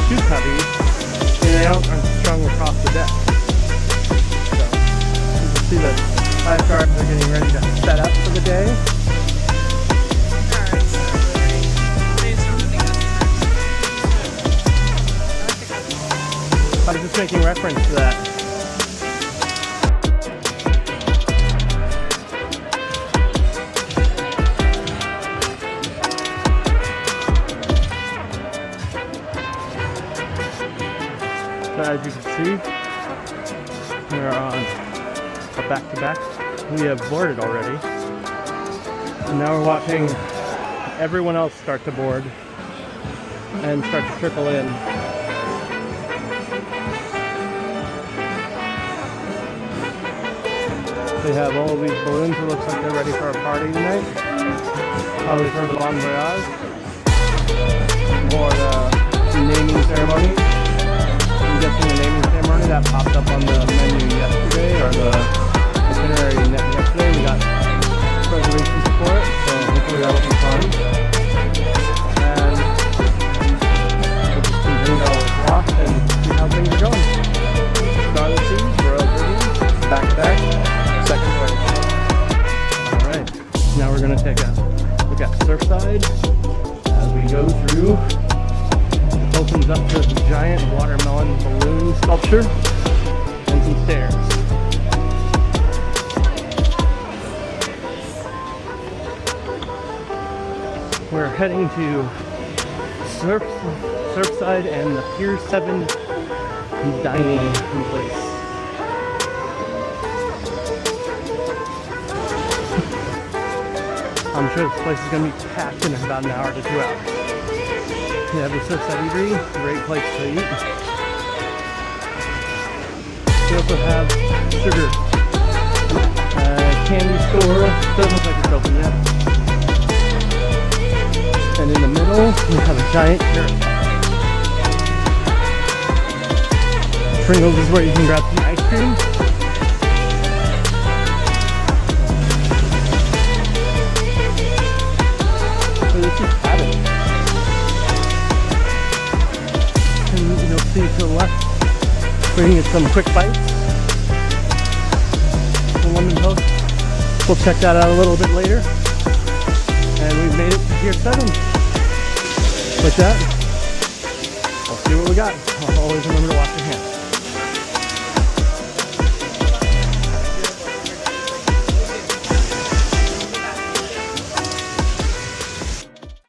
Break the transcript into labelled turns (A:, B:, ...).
A: two cubbies, and they aren't strung across the deck. So you can see the lifeguards are getting ready to set up for the day. I was just making reference to that. So as you can see, we're on a back-to-back. We have boarded already. And now we're watching everyone else start to board and start to trickle in. They have all of these balloons. It looks like they're ready for a party tonight. Probably for the bon voyage or the naming ceremony. I'm guessing the naming ceremony that popped up on the menu yesterday, or the itinerary yesterday. We got reservations for it, so hopefully that'll be fun. And we'll just continue to walk and see how things are going. Start of the sea, back to back. Second voyage. Alright, now we're going to take a look at Surfside as we go through. It opens up to the giant watermelon balloon sculpture and some stairs. We're heading to Surfside and the Pier 7 dining place. I'm sure this place is going to be packed in about an hour to 2 hours. We have the Surfside Eatery, great place to eat. We also have sugar candy store, doesn't look like it's open yet. And in the middle, we have a giant carousel. Pringles is where you can grab some ice cream. This is cabin. And you'll see to the left, we can get some quick bites. The London Post. We'll check that out a little bit later. And we've made it to Pier 7. Like that. I'll see what we got. I'll always remember to wash your hands.